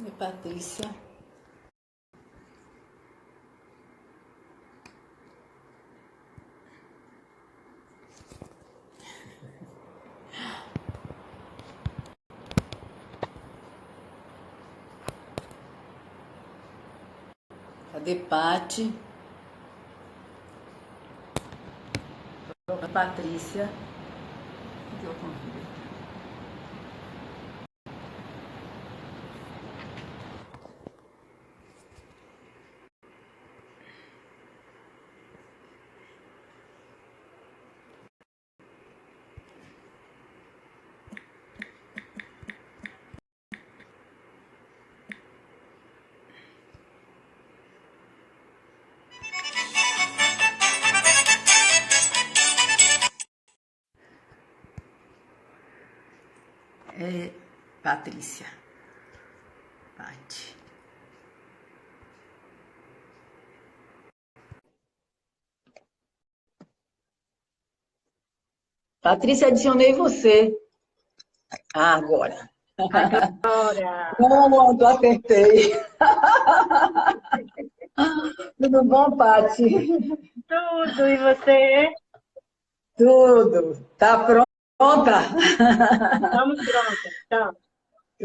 Oi, Patrícia. Cadê Pati? Oi, Patrícia. Cadê o convite? É Patrícia. Pati. Patrícia, adicionei você. Ah, agora. Agora. Pronto, acertei. Tudo bom, Pati? Tudo, e você? Tudo. Tá pronta? Estamos prontas. Então,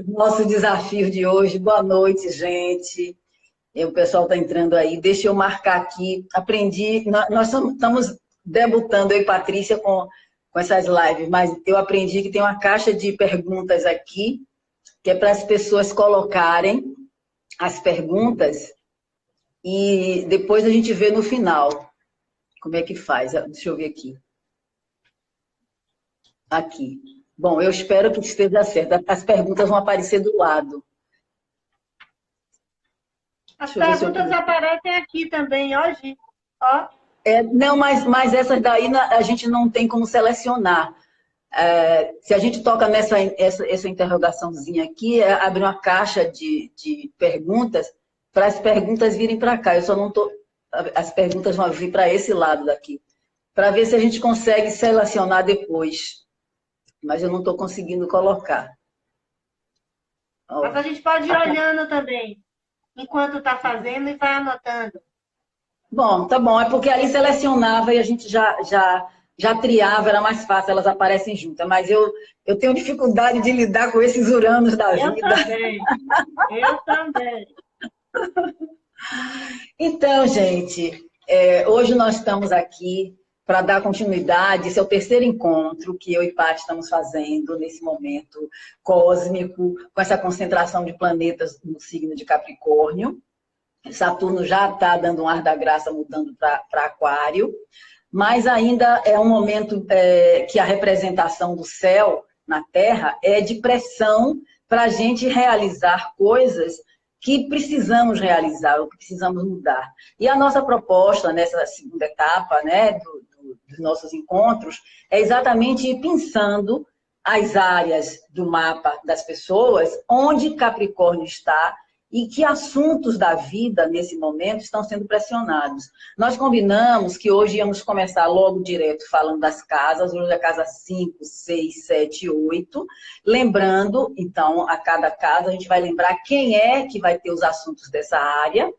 Nosso desafio de hoje. Boa noite, gente. O pessoal está entrando aí. Deixa eu marcar aqui. Aprendi. Nós estamos debutando, eu e Patrícia, com essas lives, mas eu aprendi que tem uma caixa de perguntas aqui, que é para as pessoas colocarem as perguntas e depois a gente vê no final como é que faz. Deixa eu ver aqui. Aqui. Bom, eu espero que esteja certo. As perguntas vão aparecer do lado. as Deixa eu ver se eu... perguntas aparecem aqui também hoje. Ó, Não, mas essas daí a gente não tem como selecionar. Se a gente toca essa interrogaçãozinha aqui, abre uma caixa de perguntas para as perguntas virem para cá. Eu só não tô... As perguntas vão vir para esse lado daqui, para ver se a gente consegue selecionar depois. Mas eu não estou conseguindo colocar. Ó. mas a gente pode ir olhando também, enquanto está fazendo e vai anotando. Bom, tá bom. É porque ali selecionava e a gente já triava, era mais fácil, elas aparecem juntas. Mas eu tenho dificuldade de lidar com esses Uranos da Eu vida. também. Eu também. Então, gente, hoje nós estamos aqui para dar continuidade. Esse é o terceiro encontro que eu e Paty estamos fazendo nesse momento cósmico, com essa concentração de planetas no signo de Capricórnio. Saturno já está dando um ar da graça, mudando para Aquário, mas ainda é um momento que a representação do céu na Terra é de pressão para a gente realizar coisas que precisamos realizar, ou que precisamos mudar. E a nossa proposta nessa segunda etapa, né, dos nossos encontros, é exatamente ir pensando as áreas do mapa das pessoas, onde Capricórnio está, e que assuntos da vida, nesse momento, estão sendo pressionados. Nós combinamos que hoje íamos começar logo direto falando das casas, hoje é a casa 5, 6, 7 e 8. Lembrando, então, a cada casa, a gente vai lembrar quem é que vai ter os assuntos dessa área,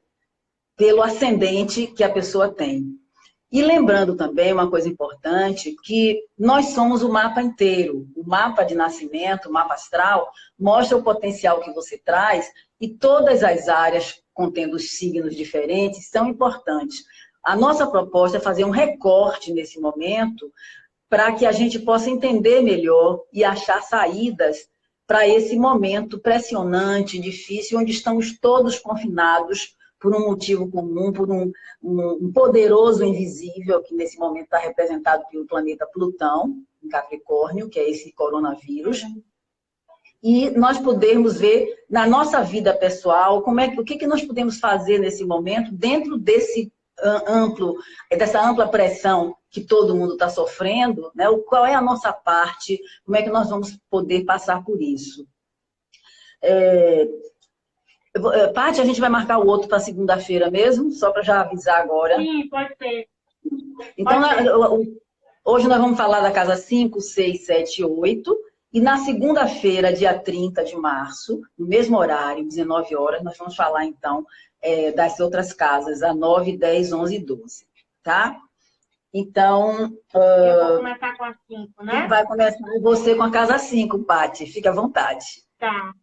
pelo ascendente que a pessoa tem. E lembrando também uma coisa importante, que nós somos o mapa inteiro. O mapa de nascimento, o mapa astral, mostra o potencial que você traz e todas as áreas contendo os signos diferentes são importantes. A nossa proposta é fazer um recorte nesse momento para que a gente possa entender melhor e achar saídas para esse momento pressionante, difícil, onde estamos todos confinados por um motivo comum, por um poderoso invisível, que nesse momento está representado pelo planeta Plutão, em Capricórnio, que é esse coronavírus. E nós podemos ver na nossa vida pessoal o que nós podemos fazer nesse momento, dentro dessa ampla pressão que todo mundo está sofrendo, né? Qual é a nossa parte, como é que nós vamos poder passar por isso. Paty, a gente vai marcar o outro para segunda-feira mesmo, só para já avisar agora. Sim, pode ser. Então, Pode ser. hoje nós vamos falar da casa 5, 6, 7 e 8. E na segunda-feira, dia 30 de março, no mesmo horário, 19 horas, nós vamos falar, então, das outras casas, a 9, 10, 11 e 12, tá? Então... Eu vou começar com a 5, né? Vai começar você com a casa 5, Paty. Fique à vontade. Tá.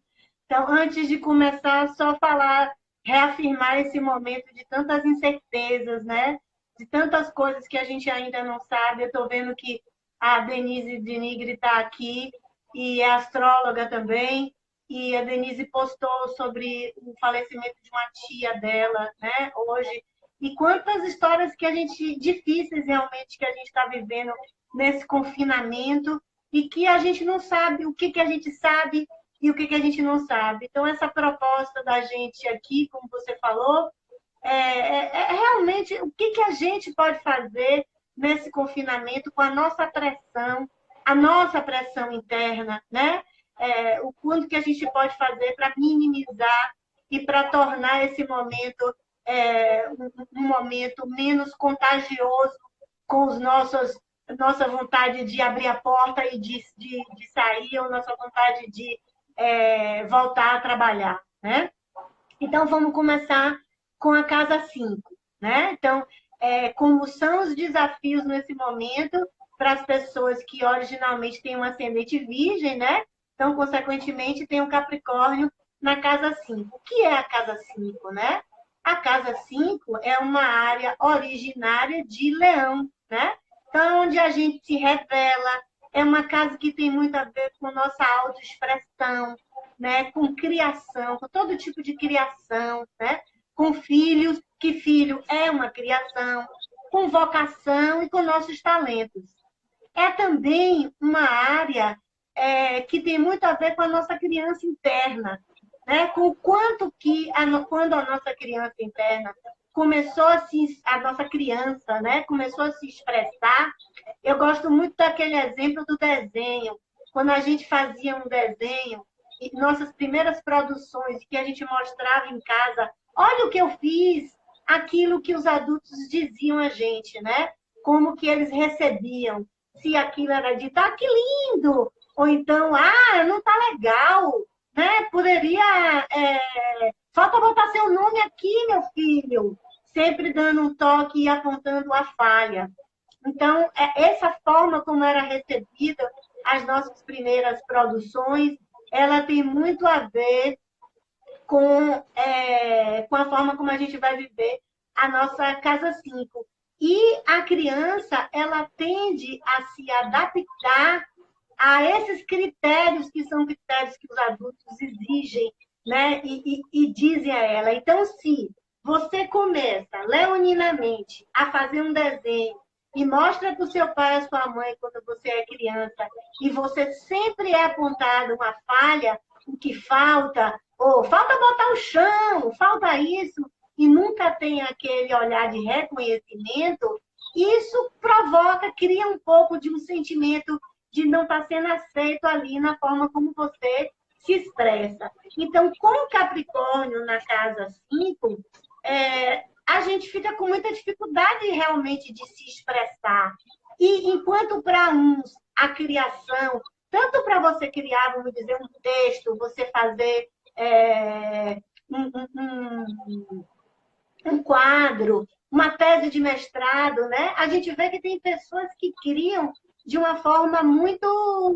Então, antes de começar, só falar, reafirmar esse momento de tantas incertezas, né? De tantas coisas que a gente ainda não sabe. Eu estou vendo que a Denise de Nigri está aqui, e é astróloga também. E a Denise postou sobre o falecimento de uma tia dela, né? Hoje. E quantas histórias que a gente, difíceis realmente, que a gente está vivendo nesse confinamento, e que a gente não sabe o que a gente sabe e o que a gente não sabe. Então, essa proposta da gente aqui, como você falou, é realmente o que a gente pode fazer nesse confinamento com a nossa pressão interna, né? O quanto que a gente pode fazer para minimizar e para tornar esse momento um momento menos contagioso, com os nossa vontade de abrir a porta e de sair, ou nossa vontade de voltar a trabalhar, né? Então, vamos começar com a casa 5, né? Então, como são os desafios nesse momento para as pessoas que originalmente têm um ascendente virgem, né? Então, consequentemente, tem um Capricórnio na casa 5. O que é a casa 5, né? A casa 5 é uma área originária de Leão, né? Então, onde a gente se revela, é uma casa que tem muito a ver com nossa autoexpressão, né? Com criação, com todo tipo de criação, né? Com filhos, que filho é uma criação, com vocação e com nossos talentos. É também uma área que tem muito a ver com a nossa criança interna, né? Com o quanto que, quando a nossa criança interna começou a nossa criança, né? Começou a se expressar. Eu gosto muito daquele exemplo do desenho. Quando a gente fazia um desenho, e nossas primeiras produções, que a gente mostrava em casa, olha o que eu fiz, aquilo que os adultos diziam a gente, né? Como que eles recebiam. Se aquilo era dito, ah, que lindo! Ou então, ah, não tá legal, né? Poderia... falta botar seu nome aqui, meu filho. Sempre dando um toque e apontando a falha. Então, essa forma como era recebida as nossas primeiras produções, ela tem muito a ver com a forma como a gente vai viver a nossa casa 5. E a criança, ela tende a se adaptar a esses critérios que são critérios que os adultos exigem, né? E dizem a ela. Então, se você começa, leoninamente, a fazer um desenho e mostra para o seu pai e a sua mãe quando você é criança, e você sempre é apontado uma falha, o que falta, ou falta botar o chão, falta isso, e nunca tem aquele olhar de reconhecimento, isso cria um pouco de um sentimento de não estar sendo aceito ali na forma como você se expressa. Então, com o Capricórnio na casa 5, a gente fica com muita dificuldade realmente de se expressar. E enquanto para uns a criação, tanto para você criar, vamos dizer, um texto, você fazer um quadro, uma tese de mestrado, né? A gente vê que tem pessoas que criam de uma forma muito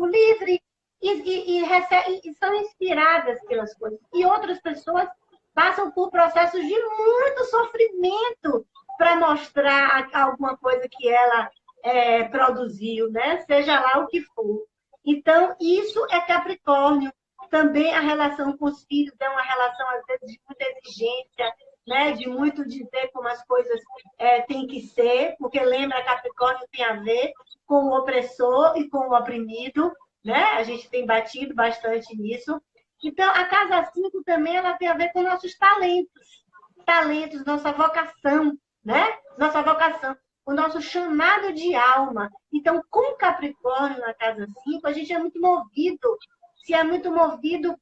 livre e são inspiradas pelas coisas. E outras pessoas passam por processos de muito sofrimento para mostrar alguma coisa que ela produziu, né? Seja lá o que for. Então, isso é Capricórnio. Também a relação com os filhos é uma relação, às vezes, de muita exigência, né? De muito dizer como as coisas têm que ser, porque lembra, Capricórnio tem a ver com o opressor e com o oprimido, né? A gente tem batido bastante nisso. Então, a casa 5 também ela tem a ver com nossos talentos, nossa vocação, né? Nossa vocação, o nosso chamado de alma. Então, com Capricórnio na casa 5, a gente é muito movido, se é muito movido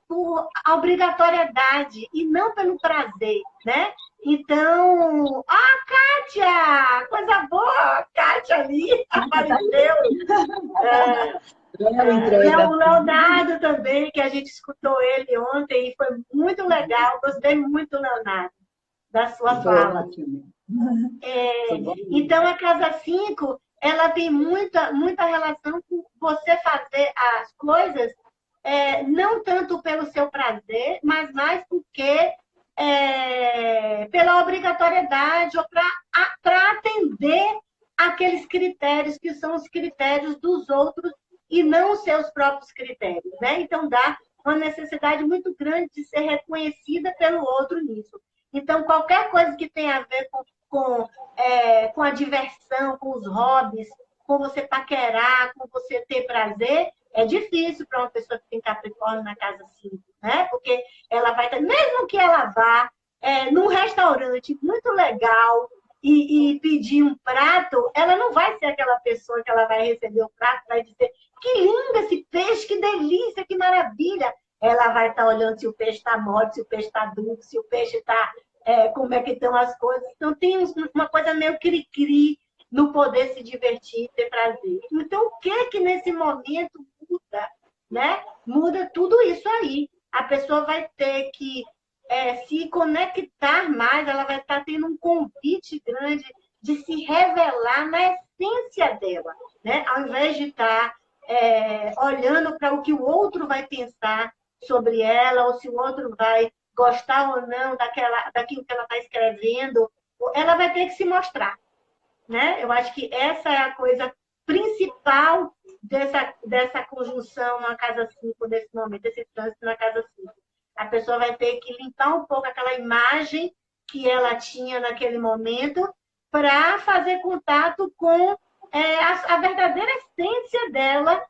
por obrigatoriedade e não pelo prazer, né? Então, Kátia! Coisa boa! Kátia ali apareceu. O Leonardo também, que a gente escutou ele ontem e foi muito legal. Gostei muito, Leonardo, da sua fala. Então, a Casa 5, ela tem muita relação com você fazer as coisas não tanto pelo seu prazer, mas mais porque pela obrigatoriedade ou para atender aqueles critérios que são os critérios dos outros e não os seus próprios critérios, né? Então, dá uma necessidade muito grande de ser reconhecida pelo outro nisso. Então, qualquer coisa que tenha a ver com a diversão, com os hobbies, com você paquerar, com você ter prazer, é difícil para uma pessoa que tem Capricórnio na Casa 5, né? Porque ela vai ter, mesmo que ela vá num restaurante muito legal e pedir um prato, ela não vai ser aquela pessoa que ela vai receber o prato e vai dizer que lindo esse peixe, que delícia, que maravilha. Ela vai estar olhando se o peixe está morto, se o peixe está duro, se o peixe está... como é que estão as coisas. Então, tem uma coisa meio cri-cri no poder se divertir e ter prazer. Então, o que nesse momento muda, né? Muda tudo isso aí. A pessoa vai ter que se conectar mais, ela vai estar tendo um convite grande de se revelar na essência dela, né? Ao invés de estar olhando para o que o outro vai pensar sobre ela, ou se o outro vai gostar ou não daquilo que ela está escrevendo, ela vai ter que se mostrar, né? Eu acho que essa é a coisa principal dessa conjunção na Casa 5, nesse momento, desse trânsito na Casa 5. A pessoa vai ter que limpar um pouco aquela imagem que ela tinha naquele momento para fazer contato com a verdadeira essência dela,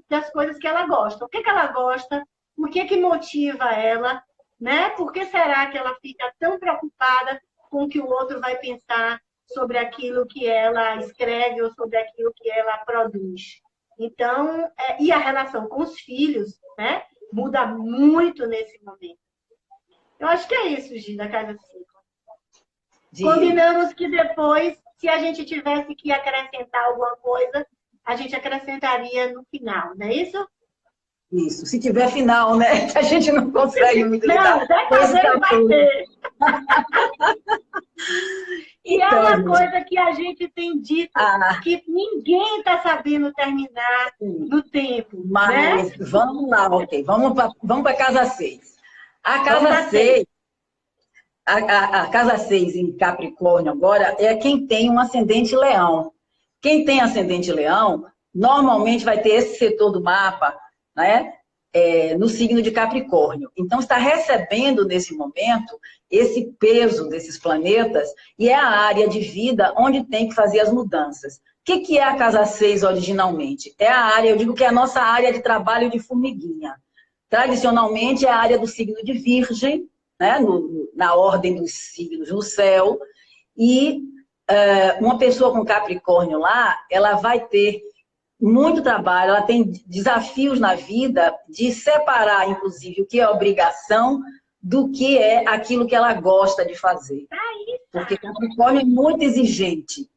das coisas que ela gosta. O que ela gosta, o que motiva ela, né? Por que será que ela fica tão preocupada com o que o outro vai pensar sobre aquilo que ela escreve ou sobre aquilo que ela produz? Então, e a relação com os filhos, né? Muda muito nesse momento. Eu acho que é isso, Gi, da Casa 5. Combinamos que depois, se a gente tivesse que acrescentar alguma coisa, a gente acrescentaria no final, não é isso? Isso, se tiver final, né? Que a gente não consegue muito lidar. Não, dessa vai ter. E é uma coisa que a gente tem dito, que ninguém está sabendo terminar no tempo. Mas, né? Vamos lá, ok. Vamos para a Casa 6. A Casa 6 em Capricórnio agora é quem tem um ascendente leão. Quem tem ascendente leão, normalmente vai ter esse setor do mapa, né? No signo de Capricórnio. Então, está recebendo, nesse momento, esse peso desses planetas e é a área de vida onde tem que fazer as mudanças. O que é a Casa 6 originalmente? É a área, eu digo que é a nossa área de trabalho de formiguinha. Tradicionalmente, é a área do signo de Virgem, né? Na ordem dos signos no céu. E uma pessoa com Capricórnio lá, ela vai ter muito trabalho, ela tem desafios na vida de separar, inclusive, o que é obrigação do que é aquilo que ela gosta de fazer. Porque Capricórnio é muito exigente.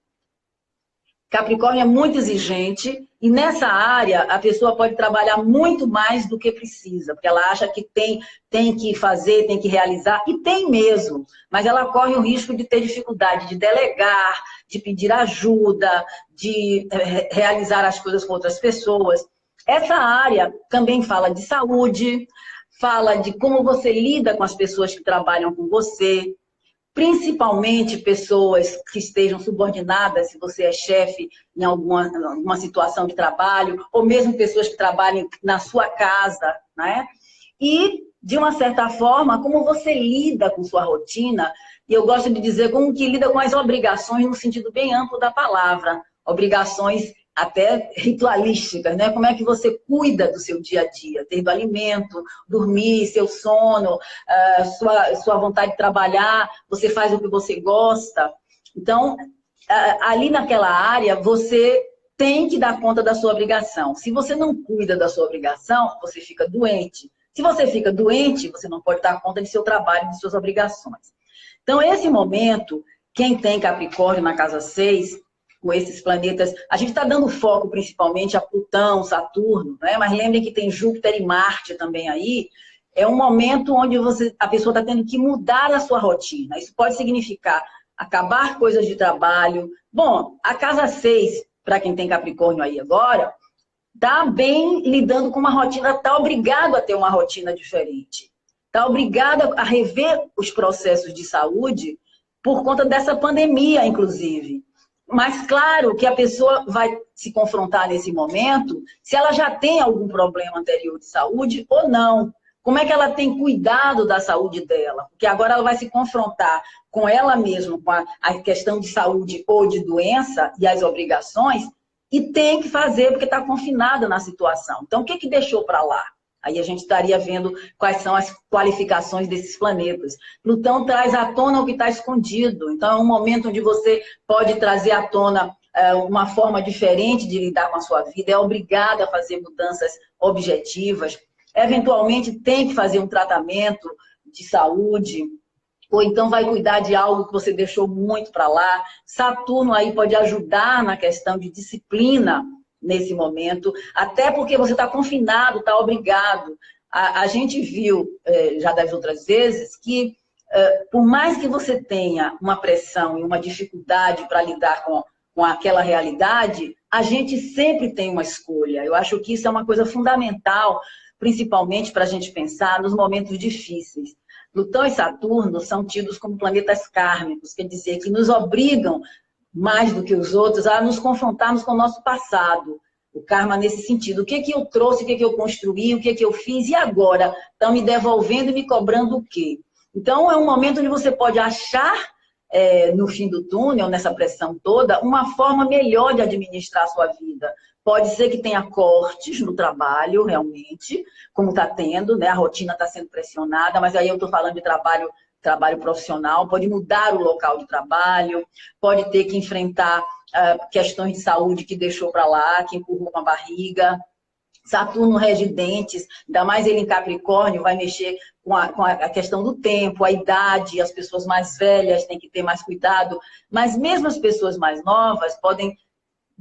Capricórnio é muito exigente e nessa área a pessoa pode trabalhar muito mais do que precisa, porque ela acha que tem que fazer, tem que realizar, e tem mesmo, mas ela corre o risco de ter dificuldade de delegar, de pedir ajuda, de realizar as coisas com outras pessoas. Essa área também fala de saúde, fala de como você lida com as pessoas que trabalham com você, principalmente pessoas que estejam subordinadas, se você é chefe em alguma situação de trabalho, ou mesmo pessoas que trabalhem na sua casa, né? E, de uma certa forma, como você lida com sua rotina, e eu gosto de dizer como que lida com as obrigações no sentido bem amplo da palavra, obrigações até ritualísticas, né? Como é que você cuida do seu dia a dia, desde o alimento, dormir, seu sono, sua vontade de trabalhar, você faz o que você gosta. Então, ali naquela área, você tem que dar conta da sua obrigação. Se você não cuida da sua obrigação, você fica doente. Se você fica doente, você não pode dar conta de seu trabalho, de suas obrigações. Então, esse momento, quem tem Capricórnio na casa 6, com esses planetas, a gente está dando foco principalmente a Plutão, Saturno, né? Mas lembrem que tem Júpiter e Marte também aí. É um momento onde a pessoa está tendo que mudar a sua rotina. Isso pode significar acabar coisas de trabalho. Bom, a casa 6, para quem tem Capricórnio aí agora, está bem lidando com uma rotina, está obrigado a ter uma rotina diferente. Está obrigado a rever os processos de saúde por conta dessa pandemia, inclusive. Mas, claro, que a pessoa vai se confrontar nesse momento se ela já tem algum problema anterior de saúde ou não. Como é que ela tem cuidado da saúde dela? Porque agora ela vai se confrontar com ela mesma, com a questão de saúde ou de doença e as obrigações, e tem que fazer porque está confinada na situação. Então, o que deixou para lá? Aí a gente estaria vendo quais são as qualificações desses planetas. Plutão traz à tona o que está escondido. Então, é um momento onde você pode trazer à tona uma forma diferente de lidar com a sua vida. É obrigada a fazer mudanças objetivas. Eventualmente, tem que fazer um tratamento de saúde. Ou então vai cuidar de algo que você deixou muito para lá. Saturno aí pode ajudar na questão de disciplina, nesse momento, até porque você está confinado, está obrigado. A gente viu, já das outras vezes, que por mais que você tenha uma pressão e uma dificuldade para lidar com aquela realidade, a gente sempre tem uma escolha. Eu acho que isso é uma coisa fundamental, principalmente para a gente pensar nos momentos difíceis. Plutão e Saturno são tidos como planetas kármicos, quer dizer, que nos obrigam mais do que os outros, a nos confrontarmos com o nosso passado. O karma nesse sentido. O que eu trouxe, o que eu construí, o que eu fiz, e agora? Estão me devolvendo e me cobrando o quê? Então, é um momento onde você pode achar, no fim do túnel, nessa pressão toda, uma forma melhor de administrar a sua vida. Pode ser que tenha cortes no trabalho, realmente, como está tendo, né? A rotina está sendo pressionada, mas aí eu estou falando de trabalho profissional, pode mudar o local de trabalho, pode ter que enfrentar questões de saúde que deixou para lá, que empurrou com a barriga. Saturno rege dentes, ainda mais ele em Capricórnio, vai mexer com a questão do tempo, a idade, as pessoas mais velhas têm que ter mais cuidado, mas mesmo as pessoas mais novas podem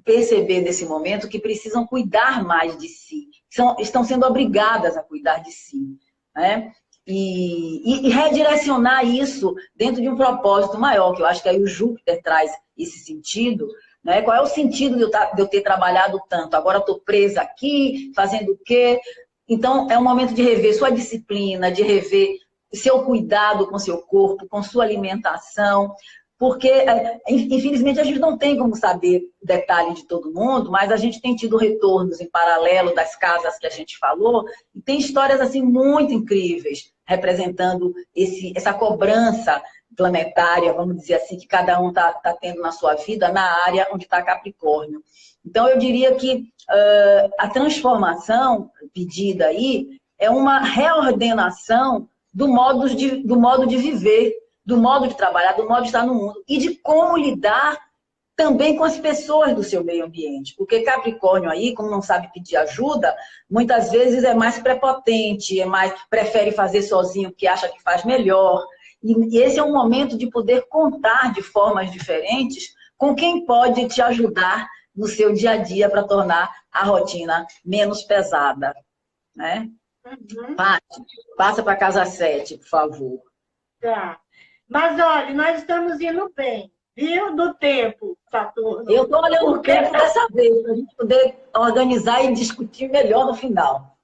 perceber nesse momento que precisam cuidar mais de si, estão sendo obrigadas a cuidar de si, né? E redirecionar isso dentro de um propósito maior, que eu acho que aí o Júpiter traz esse sentido, né? Qual é o sentido de eu ter trabalhado tanto? Agora estou presa aqui, fazendo o quê? Então, é um momento de rever sua disciplina, de rever seu cuidado com seu corpo, com sua alimentação, porque, infelizmente, a gente não tem como saber detalhe de todo mundo, mas a gente tem tido retornos em paralelo das casas que a gente falou, e tem histórias assim muito incríveis, representando essa cobrança planetária, vamos dizer assim, que cada um está tendo na sua vida, na área onde está Capricórnio. Então, eu diria que a transformação pedida aí é uma reordenação do modo de viver, do modo de trabalhar, do modo de estar no mundo e de como lidar também com as pessoas do seu meio ambiente. Porque Capricórnio aí, como não sabe pedir ajuda, muitas vezes é mais prepotente, prefere fazer sozinho porque acha que faz melhor. E esse é um momento de poder contar de formas diferentes com quem pode te ajudar no seu dia a dia para tornar a rotina menos pesada, né? Uhum. Passa para a casa 7, por favor. Tá. Mas, olha, nós estamos indo bem, viu? Do tempo, Saturno. Eu estou olhando o tempo dessa vez, para a gente poder organizar e discutir melhor no final.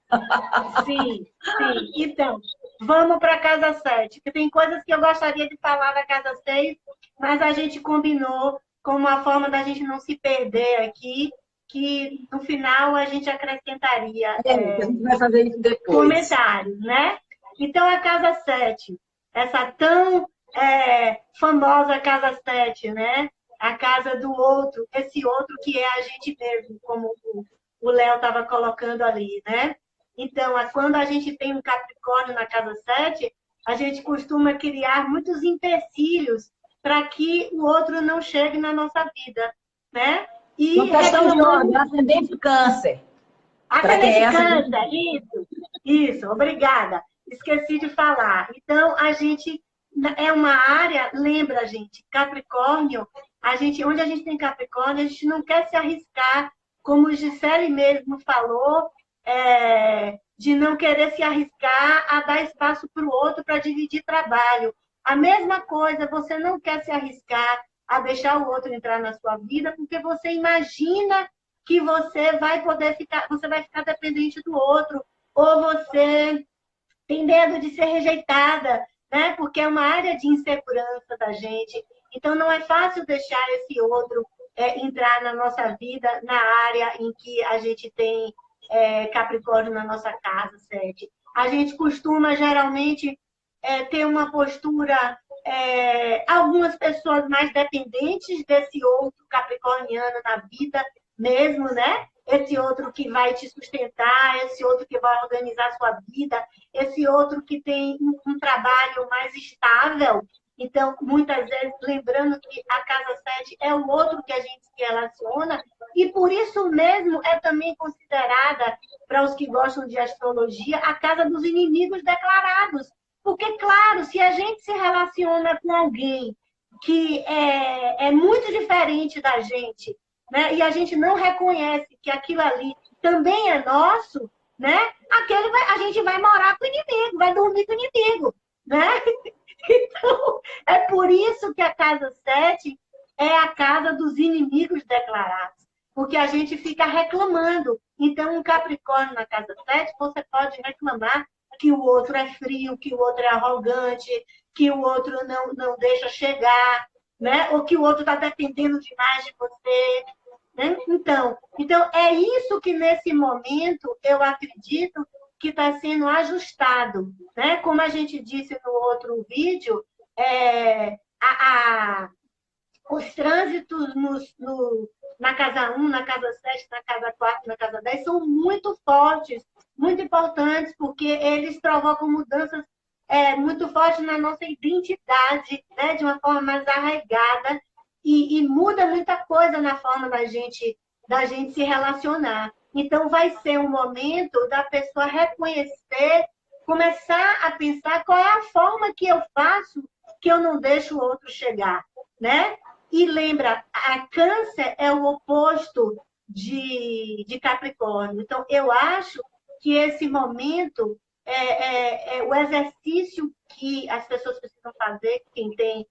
Sim, sim. Então, vamos para a casa 7, que tem coisas que eu gostaria de falar da casa 6, mas a gente combinou com uma forma da gente não se perder aqui, que no final a gente acrescentaria a gente vai fazer isso depois. Comentários, né? Então, a casa 7, essa tão famosa casa 7, né? A casa do outro, esse outro que é a gente mesmo, como o Léo estava colocando ali, né? Então, quando a gente tem um Capricórnio na casa 7, a gente costuma criar muitos empecilhos para que o outro não chegue na nossa vida, né? E Uma questão de ordem, ascendente câncer. Ascendente câncer, isso, obrigada. Esqueci de falar. Então, a gente é uma área, lembra, gente, Capricórnio, onde a gente tem Capricórnio, a gente não quer se arriscar, como o Gisele mesmo falou, de não querer se arriscar a dar espaço para o outro para dividir trabalho. A mesma coisa, você não quer se arriscar a deixar o outro entrar na sua vida, porque você imagina que você vai ficar dependente do outro, ou você tem medo de ser rejeitada, né? Porque é uma área de insegurança da gente. Então, não é fácil deixar esse outro entrar na nossa vida, na área em que a gente tem Capricórnio na nossa casa, 7. A gente costuma, geralmente, ter uma postura, algumas pessoas mais dependentes desse outro capricorniano na vida mesmo, né? Esse outro que vai te sustentar, esse outro que vai organizar a sua vida, esse outro que tem um trabalho mais estável. Então, muitas vezes, lembrando que a casa 7 é o outro que a gente se relaciona, e por isso mesmo é também considerada, para os que gostam de astrologia, a casa dos inimigos declarados. Porque, claro, se a gente se relaciona com alguém que é muito diferente da gente, né, e a gente não reconhece que aquilo ali também é nosso, né, a gente vai morar com o inimigo, vai dormir com o inimigo, né? Então, é por isso que a casa 7 é a casa dos inimigos declarados, porque a gente fica reclamando. Então, um Capricórnio na casa 7, você pode reclamar que o outro é frio, que o outro é arrogante, que o outro não deixa chegar, né? Ou que o outro está dependendo demais de você. Né? Então, é isso que nesse momento eu acredito que está sendo ajustado. Né? Como a gente disse no outro vídeo, os trânsitos na casa 1, na casa 7, na casa 4, na casa 10 são muito fortes, muito importantes, porque eles provocam mudanças muito fortes na nossa identidade, né? De uma forma mais arraigada, e muda muita coisa na forma da gente se relacionar. Então, vai ser um momento da pessoa reconhecer, começar a pensar qual é a forma que eu faço que eu não deixo o outro chegar, né? E lembra, a Câncer é o oposto de Capricórnio. Então, eu acho que esse momento é o exercício que as pessoas precisam fazer, quem tem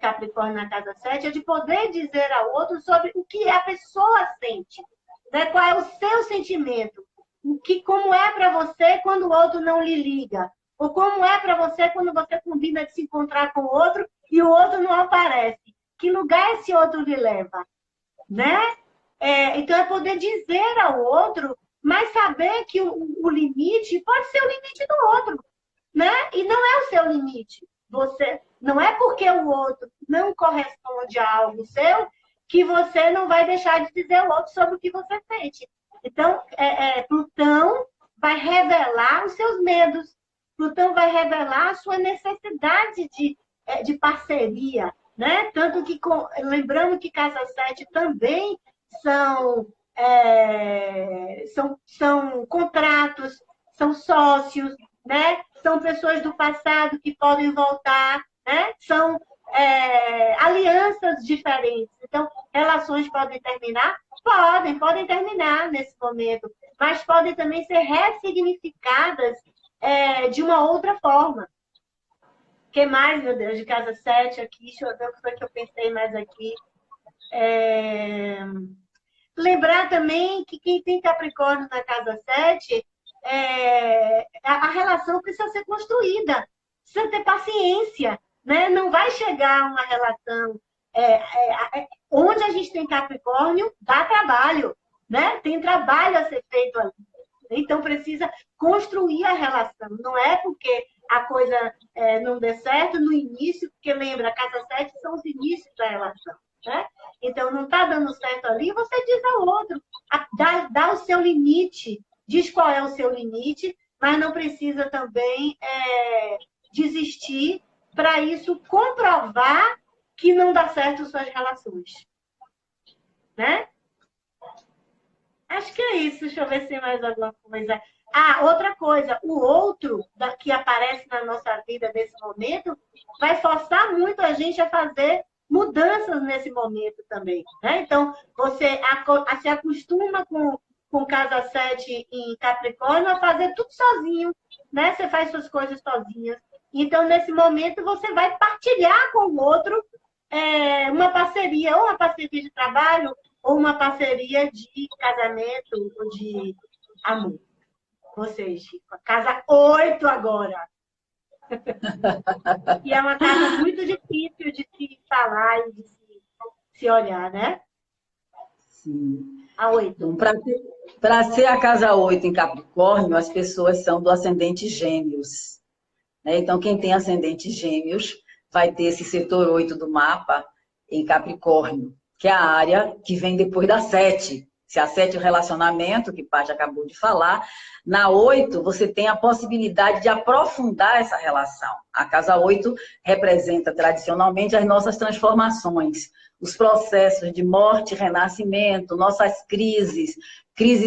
Capricórnio na casa 7, é de poder dizer ao outro sobre o que a pessoa sente, né? Qual é o seu sentimento, como é para você quando o outro não lhe liga, ou como é para você quando você combina de se encontrar com o outro e o outro não aparece. Que lugar esse outro lhe leva, né? Então, é poder dizer ao outro, mas saber que o limite pode ser o limite do outro, né? E não é o seu limite. Não é porque o outro não corresponde a algo seu que você não vai deixar de dizer ao outro sobre o que você sente. Então, Plutão vai revelar os seus medos. Plutão vai revelar a sua necessidade de parceria, né? Tanto que, lembrando que casa 7 também são contratos, são sócios, né? São pessoas do passado que podem voltar, né? São alianças diferentes. Então, relações podem terminar? Podem terminar nesse momento, mas podem também ser ressignificadas de uma outra forma. O que mais, meu Deus, de casa 7 aqui? Deixa eu ver o que foi que eu pensei mais aqui. Lembrar também que quem tem Capricórnio na casa 7, a relação precisa ser construída, precisa ter paciência, né? Não vai chegar uma relação onde a gente tem Capricórnio, dá trabalho, né? Tem trabalho a ser feito ali. Então, precisa construir a relação. Não é porque a coisa não dê certo no início, porque lembra, a casa 7 são os inícios da relação, né? Então, não está dando certo ali, você diz ao outro, dá o seu limite, diz qual é o seu limite, mas não precisa também desistir para isso comprovar que não dá certo suas relações, né? acho que é isso. Deixa eu ver se tem mais alguma coisa. Ah, outra coisa. O outro que aparece na nossa vida nesse momento vai forçar muito a gente a fazer mudanças nesse momento também, né? Então, você se acostuma com casa 7 em Capricórnio a fazer tudo sozinho, né? Você faz suas coisas sozinhas. Então, nesse momento, você vai partilhar com o outro uma parceria, ou uma parceria de trabalho, ou uma parceria de casamento, ou de amor. Ou seja, a casa 8 agora. E é uma casa muito difícil de se falar e de se olhar, né? Sim. A 8. Então, para ser a casa 8 em Capricórnio, as pessoas são do ascendente Gêmeos, né? Então, quem tem ascendente Gêmeos vai ter esse setor 8 do mapa em Capricórnio, que é a área que vem depois da 7. Se a 7 é o relacionamento, que o Paty acabou de falar, na 8 você tem a possibilidade de aprofundar essa relação. A casa 8 representa tradicionalmente as nossas transformações, os processos de morte e renascimento, nossas crises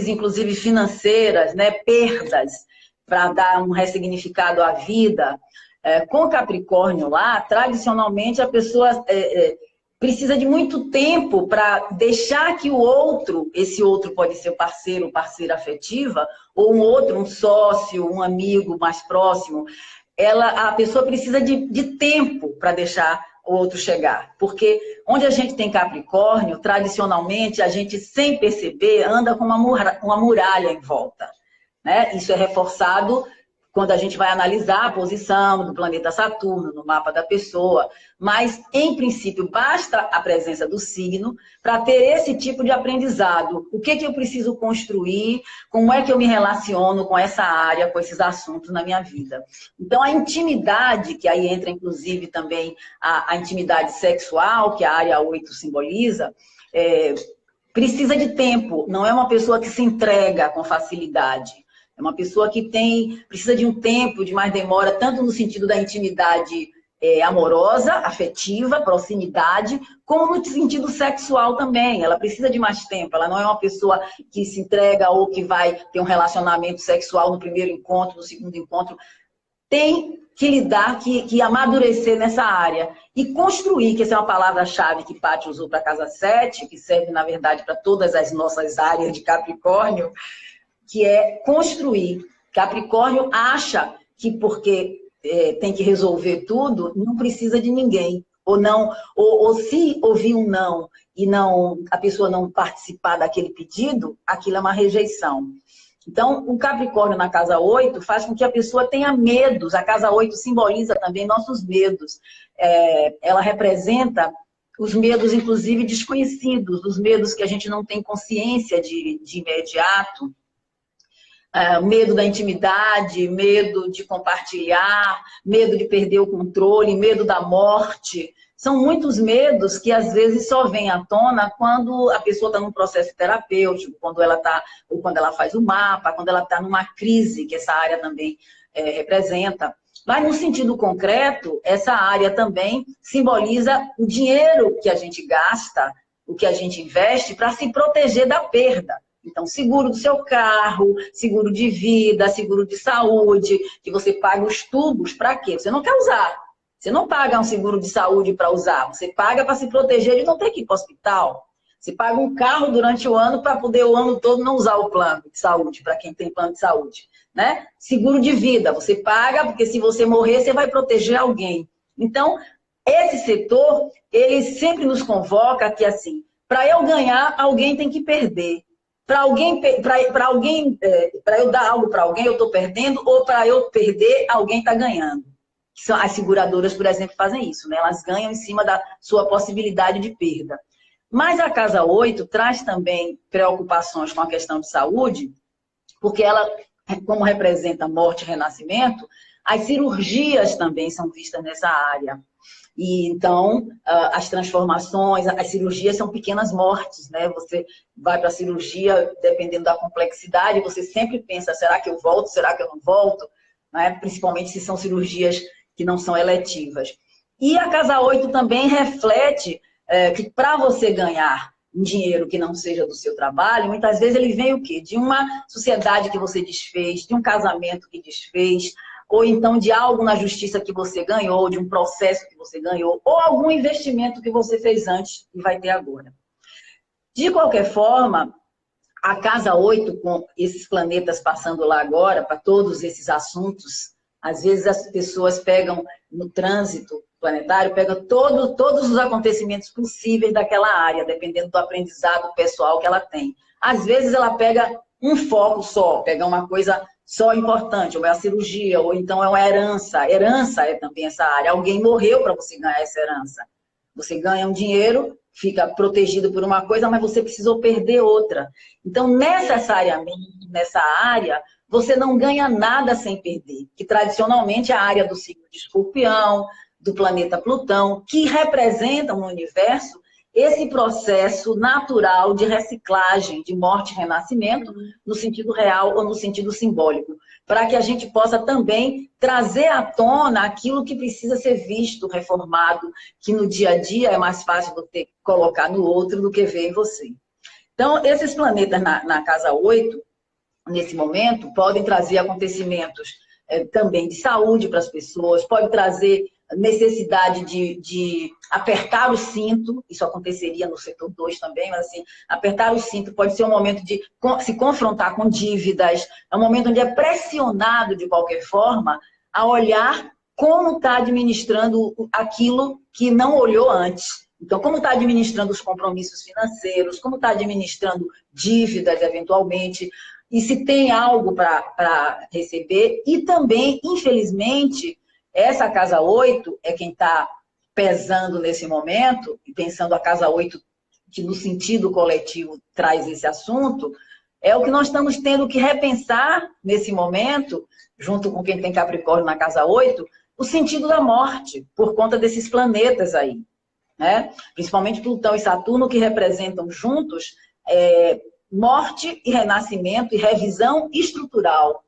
inclusive financeiras, né? Perdas, para dar um ressignificado à vida. Com Capricórnio lá, tradicionalmente a pessoa precisa de muito tempo para deixar que o outro, esse outro pode ser o parceiro, parceira afetiva, ou um outro, um sócio, um amigo mais próximo, a pessoa precisa de tempo para deixar o outro chegar. Porque onde a gente tem Capricórnio, tradicionalmente, a gente, sem perceber, anda com uma muralha em volta, né? Isso é reforçado quando a gente vai analisar a posição do planeta Saturno no mapa da pessoa. Mas, em princípio, basta a presença do signo para ter esse tipo de aprendizado. O que eu preciso construir? Como é que eu me relaciono com essa área, com esses assuntos na minha vida? Então, a intimidade, que aí entra, inclusive, também a intimidade sexual, que a área 8 simboliza, precisa de tempo. Não é uma pessoa que se entrega com facilidade. É uma pessoa que precisa de um tempo, de mais demora, tanto no sentido da intimidade amorosa, afetiva, proximidade, como no sentido sexual também. Ela precisa de mais tempo. Ela não é uma pessoa que se entrega ou que vai ter um relacionamento sexual no primeiro encontro, no segundo encontro. Tem que lidar, que amadurecer nessa área. E construir, que essa é uma palavra-chave que Paty usou para a casa 7, que serve, na verdade, para todas as nossas áreas de Capricórnio, que é construir. Capricórnio acha que porque tem que resolver tudo, não precisa de ninguém. Ou se ouvir um não e a pessoa não participar daquele pedido, aquilo é uma rejeição. Então, o Capricórnio na casa 8 faz com que a pessoa tenha medos. A casa 8 simboliza também nossos medos. Ela representa os medos, inclusive, desconhecidos, os medos que a gente não tem consciência de imediato. Medo da intimidade, medo de compartilhar, medo de perder o controle, medo da morte. São muitos medos que, às vezes, só vêm à tona quando a pessoa está num processo terapêutico, quando ela faz o mapa, quando ela está numa crise, que essa área também representa. Mas, no sentido concreto, essa área também simboliza o dinheiro que a gente gasta, o que a gente investe para se proteger da perda. Então, seguro do seu carro, seguro de vida, seguro de saúde, que você paga os tubos, para quê? Você não quer usar. Você não paga um seguro de saúde para usar. Você paga para se proteger de não ter que ir para o hospital. Você paga um carro durante o ano para poder o ano todo não usar o plano de saúde, para quem tem plano de saúde, né? Seguro de vida, você paga porque se você morrer, você vai proteger alguém. Então, esse setor, ele sempre nos convoca que, assim, para eu ganhar, alguém tem que perder. Para eu dar algo para alguém, eu estou perdendo, ou para eu perder, alguém está ganhando. As seguradoras, por exemplo, fazem isso, né? Elas ganham em cima da sua possibilidade de perda. Mas a casa 8 traz também preocupações com a questão de saúde, porque ela, como representa morte e renascimento, as cirurgias também são vistas nessa área. E então, as transformações, as cirurgias são pequenas mortes, né? Você vai para a cirurgia, dependendo da complexidade, você sempre pensa, será que eu volto, será que eu não volto? Né? Principalmente se são cirurgias que não são eletivas. E a casa 8 também reflete que para você ganhar um dinheiro que não seja do seu trabalho, muitas vezes ele vem o quê? De uma sociedade que você desfez, de um casamento que desfez, ou então de algo na justiça que você ganhou, de um processo que você ganhou, ou algum investimento que você fez antes e vai ter agora. De qualquer forma, a casa 8, com esses planetas passando lá agora, para todos esses assuntos, às vezes as pessoas pegam no trânsito planetário, pegam todos os acontecimentos possíveis daquela área, dependendo do aprendizado pessoal que ela tem. Às vezes ela pega um foco só, pega uma coisa só importante, ou é a cirurgia, ou então é uma herança. Herança é também essa área. Alguém morreu para você ganhar essa herança. Você ganha um dinheiro, fica protegido por uma coisa, mas você precisou perder outra. Então, necessariamente, nessa área, você não ganha nada sem perder, que tradicionalmente é a área do signo de Escorpião, do planeta Plutão, que representam no universo esse processo natural de reciclagem, de morte e renascimento, no sentido real ou no sentido simbólico, para que a gente possa também trazer à tona aquilo que precisa ser visto, reformado, que no dia a dia é mais fácil você colocar no outro do que ver em você. Então, esses planetas na casa 8, nesse momento, podem trazer acontecimentos também de saúde para as pessoas, pode trazer necessidade de apertar o cinto, isso aconteceria no setor 2 também, mas assim, apertar o cinto pode ser um momento de se confrontar com dívidas, é um momento onde é pressionado de qualquer forma a olhar como está administrando aquilo que não olhou antes. Então, como está administrando os compromissos financeiros, como está administrando dívidas, eventualmente, e se tem algo para receber. E também, infelizmente, essa casa 8 é quem está pesando nesse momento, e pensando a casa 8, que no sentido coletivo traz esse assunto, é o que nós estamos tendo que repensar nesse momento, junto com quem tem Capricórnio na casa 8, o sentido da morte, por conta desses planetas aí, né? Principalmente Plutão e Saturno, que representam juntos morte e renascimento e revisão estrutural.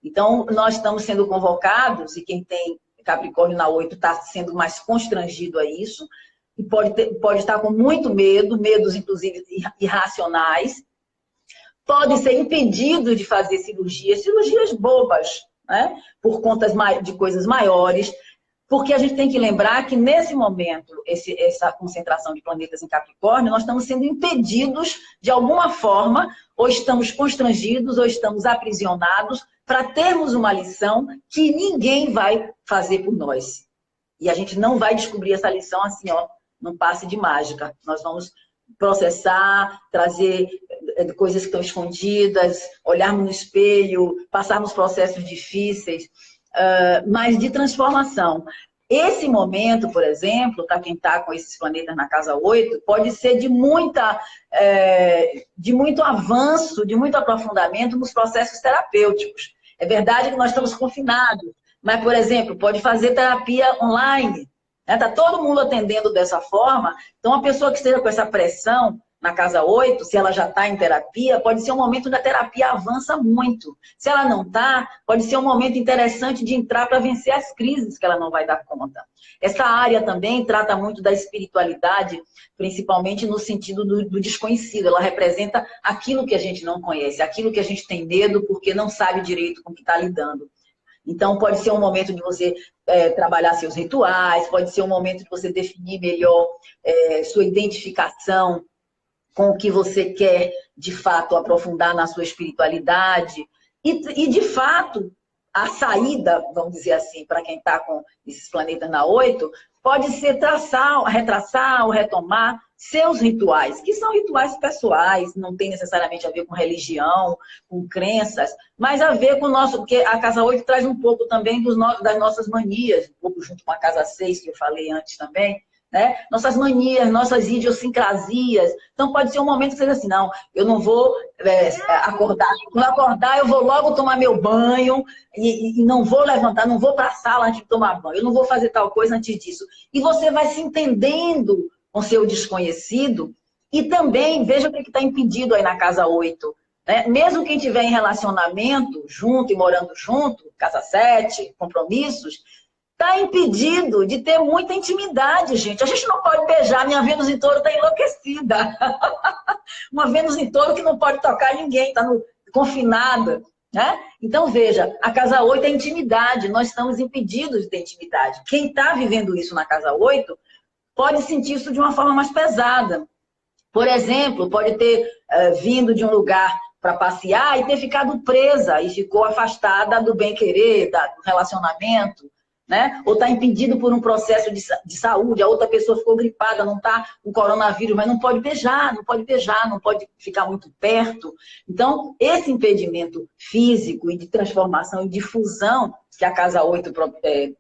Então, nós estamos sendo convocados, e quem tem Capricórnio na 8 está sendo mais constrangido a isso, e pode estar com muito medo, medos inclusive irracionais, pode ser impedido de fazer cirurgias bobas, né? Por conta de coisas maiores, porque a gente tem que lembrar que, nesse momento, essa concentração de planetas em Capricórnio, nós estamos sendo impedidos, de alguma forma, ou estamos constrangidos, ou estamos aprisionados, para termos uma lição que ninguém vai fazer por nós. E a gente não vai descobrir essa lição assim, ó, num passe de mágica. Nós vamos processar, trazer coisas que estão escondidas, olharmos no espelho, passarmos processos difíceis, mas de transformação. Esse momento, por exemplo, para quem está com esses planetas na casa 8, pode ser de muito avanço, de muito aprofundamento nos processos terapêuticos. É verdade que nós estamos confinados, mas, por exemplo, pode fazer terapia online. Está todo mundo atendendo dessa forma. Então, a pessoa que esteja com essa pressão na casa 8, se ela já está em terapia, pode ser um momento onde a terapia avança muito. Se ela não está, pode ser um momento interessante de entrar para vencer as crises que ela não vai dar conta. Essa área também trata muito da espiritualidade, principalmente no sentido do desconhecido. Ela representa aquilo que a gente não conhece, aquilo que a gente tem medo porque não sabe direito com o que está lidando. Então, pode ser um momento de você trabalhar seus rituais, pode ser um momento de você definir melhor sua identificação com o que você quer, de fato, aprofundar na sua espiritualidade. E de fato, a saída, vamos dizer assim, para quem está com esses planetas na 8, pode ser retraçar ou retomar seus rituais, que são rituais pessoais, não tem necessariamente a ver com religião, com crenças, mas a ver com o nosso, porque a casa 8 traz um pouco também das nossas manias, um pouco junto com a casa 6, que eu falei antes também, né? Nossas manias, nossas idiosincrasias. Então, pode ser um momento que você diz assim, não, eu não vou acordar. Quando eu acordar, eu vou logo tomar meu banho e não vou levantar, não vou para a sala antes de tomar banho. Eu não vou fazer tal coisa antes disso. E você vai se entendendo com seu desconhecido e também, veja o que está impedido aí na casa 8. Né? Mesmo quem estiver em relacionamento, junto e morando junto, casa 7, compromissos, está impedido de ter muita intimidade, gente. A gente não pode beijar, minha Vênus em Touro está enlouquecida. Uma Vênus em Touro que não pode tocar ninguém, está confinada. Né? Então, veja, a casa 8 é intimidade, nós estamos impedidos de ter intimidade. Quem está vivendo isso na casa 8 pode sentir isso de uma forma mais pesada. Por exemplo, pode ter vindo de um lugar para passear e ter ficado presa e ficou afastada do bem-querer, do relacionamento, né? Ou está impedido por um processo de saúde, a outra pessoa ficou gripada, não está com coronavírus, mas não pode beijar, não pode ficar muito perto. Então, esse impedimento físico e de transformação e difusão que a casa 8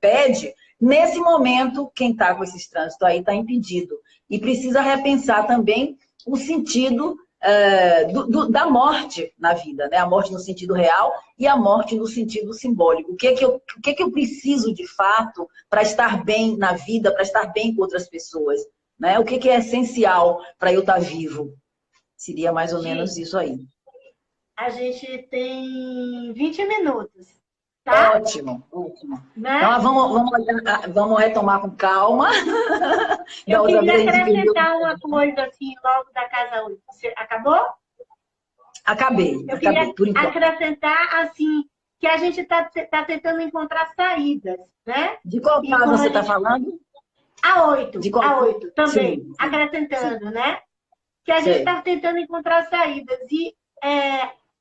pede, nesse momento, quem está com esses trânsitos aí está impedido. E precisa repensar também o sentido da morte na vida, né? A morte no sentido real e a morte no sentido simbólico. O que que eu preciso de fato para estar bem na vida, para estar bem com outras pessoas, né? O que é essencial para eu estar vivo? Seria mais ou menos isso aí. A gente tem 20 minutos, tá? Ótimo, ótimo. Né? Então, vamos retomar com calma. Eu queria acrescentar uma coisa assim, logo da casa 8. Você acabou? Acabei, por enquanto. Acrescentar, assim, que a gente está tentando encontrar saídas, né? De qual casa você está falando? A 8, a 8 também, sim, acrescentando, sim. Né? Que a gente está tentando encontrar saídas. E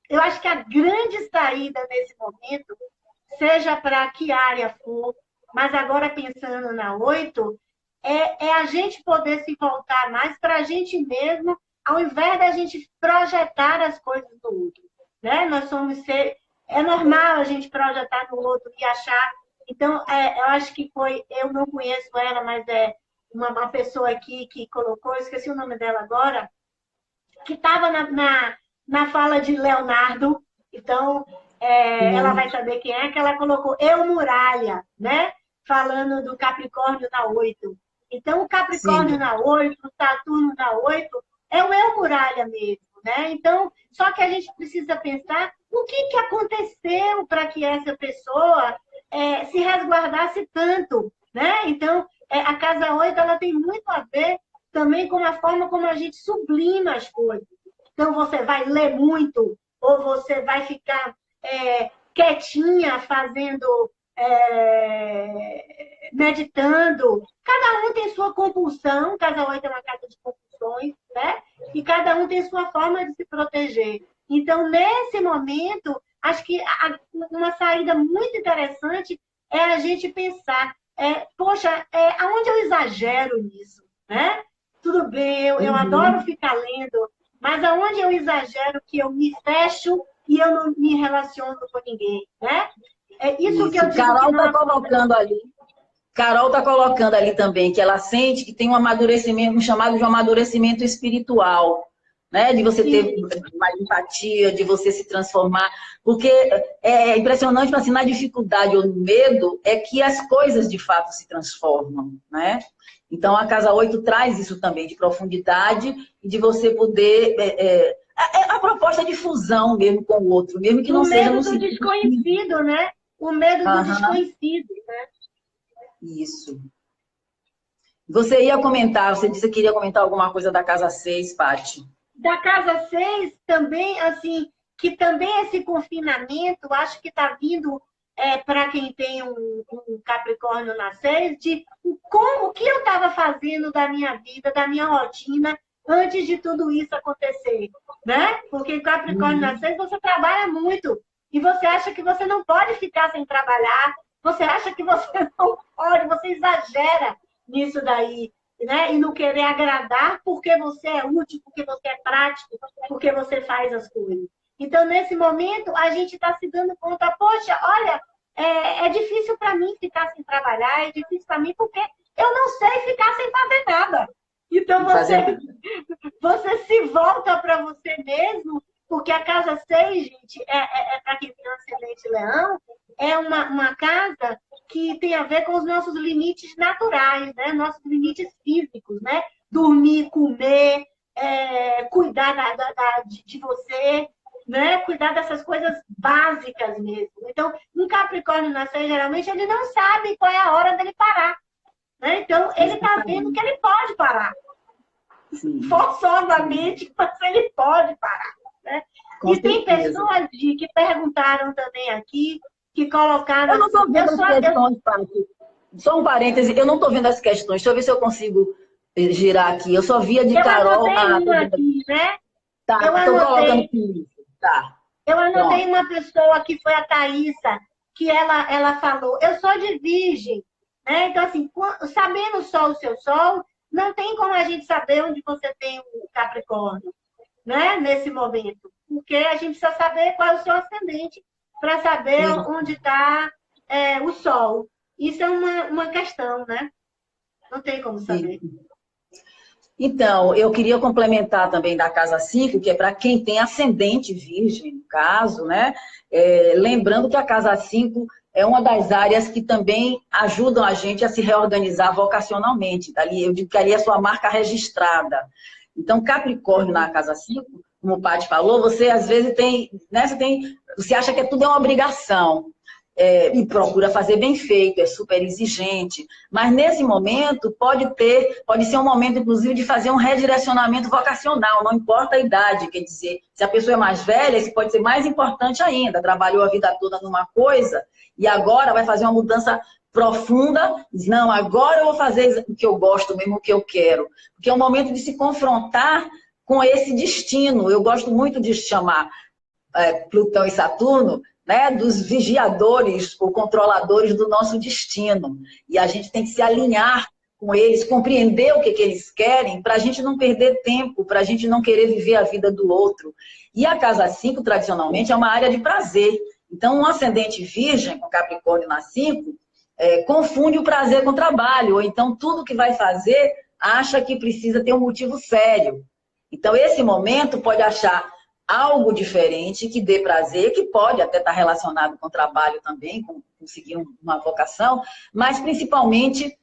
eu acho que a grande saída nesse momento, seja para que área for, mas agora pensando na 8, é a gente poder se voltar mais para a gente mesmo, ao invés da gente projetar as coisas do outro. Né? Nós somos seres... É normal a gente projetar no outro e achar... Então, eu acho que foi... Eu não conheço ela, mas é uma pessoa aqui que colocou, eu esqueci o nome dela agora, que estava na fala de Leonardo. Então, ela vai saber quem é, que ela colocou Eu Muralha, né? Falando do Capricórnio na 8. Então, o Capricórnio na 8, o Saturno na 8, é o Eu Muralha mesmo, né? Então, só que a gente precisa pensar o que aconteceu para que essa pessoa se resguardasse tanto, né? Então, a casa 8, ela tem muito a ver também com a forma como a gente sublima as coisas. Então, você vai ler muito, ou você vai ficar quietinha fazendo... meditando. Cada um tem sua compulsão, casa 8 é uma casa de compulsões, né? E cada um tem sua forma de se proteger. Então, nesse momento, acho que uma saída muito interessante é a gente pensar, poxa, aonde eu exagero nisso, né? Tudo bem, eu adoro ficar lendo, mas aonde eu exagero que eu me fecho e eu não me relaciono com ninguém, né? Isso que eu digo. Carol está colocando ali. Carol está colocando ali também que ela sente que tem um amadurecimento, um chamado de um amadurecimento espiritual, né? De você ter mais empatia, de você se transformar. Porque é impressionante, mas assim, na dificuldade ou no medo é que as coisas de fato se transformam, né? Então a casa 8 traz isso também, de profundidade e de você poder... a proposta de fusão mesmo com o outro, mesmo que não seja no sentido... desconhecido, né? O medo do desconhecido, né? Isso. Você ia comentar, você disse que queria comentar alguma coisa da casa 6, Paty. Da casa 6, também, assim, que também esse confinamento, acho que está vindo para quem tem um Capricórnio na 6, de o que eu estava fazendo da minha vida, da minha rotina, antes de tudo isso acontecer, né? Porque Capricórnio na 6, você trabalha muito. E você acha que você não pode ficar sem trabalhar, você acha que você não pode, você exagera nisso daí, né? E não querer agradar porque você é útil, porque você é prático, porque você faz as coisas. Então, nesse momento, a gente está se dando conta, poxa, olha, é difícil para mim ficar sem trabalhar, é difícil para mim porque eu não sei ficar sem fazer nada. Então, você se volta para você mesmo. Porque a casa 6, gente, para quem tem um ascendente leão, é uma casa que tem a ver com os nossos limites naturais, né? Nossos limites físicos, né? Dormir, comer, cuidar de você, né? Cuidar dessas coisas básicas mesmo. Então, Capricórnio na 6, geralmente, ele não sabe qual é a hora dele parar. Né? Então, ele está vendo que ele pode parar. Sim. Forçosamente, mas ele pode parar. Né? E tem pessoas que perguntaram também aqui, que colocaram... Eu não estou vendo as questões, Paty. Só um parêntese, eu não estou vendo as questões. Deixa eu ver se eu consigo girar aqui. Eu só via de Carol... Eu anotei uma aqui, né? Tá, estou colocando aqui. Tá. Eu anotei uma pessoa que foi a Thaísa, que ela falou, eu sou de Virgem. Né? Então, assim, sabendo só o seu sol, não tem como a gente saber onde você tem o Capricórnio, né? Nesse momento. Porque a gente precisa saber qual é o seu ascendente para saber onde está o sol. Isso é uma questão, né? Não tem como saber. Então, eu queria complementar também da casa 5, que é para quem tem ascendente virgem, no caso, né? Lembrando que a casa 5 é uma das áreas que também ajudam a gente a se reorganizar vocacionalmente. Eu digo que ali é a sua marca registrada. Então, Capricórnio na casa 5, como o Paty falou, você às vezes tem, né? Você acha que tudo é uma obrigação. E procura fazer bem feito, é super exigente. Mas nesse momento pode ser um momento, inclusive, de fazer um redirecionamento vocacional, não importa a idade. Quer dizer, se a pessoa é mais velha, isso pode ser mais importante ainda. Trabalhou a vida toda numa coisa e agora vai fazer uma mudança profunda. Diz, não, agora eu vou fazer o que eu gosto mesmo, o que eu quero. Porque é um momento de se confrontar com esse destino. Eu gosto muito de chamar Plutão e Saturno, né, dos vigiadores ou controladores do nosso destino. E a gente tem que se alinhar com eles, compreender o que eles querem, para a gente não perder tempo, para a gente não querer viver a vida do outro. E a casa 5, tradicionalmente, é uma área de prazer. Então, um ascendente virgem, com Capricórnio na 5, confunde o prazer com o trabalho, ou então tudo que vai fazer acha que precisa ter um motivo sério. Então, esse momento pode achar algo diferente que dê prazer, que pode até estar relacionado com o trabalho também, com conseguir uma vocação, mas principalmente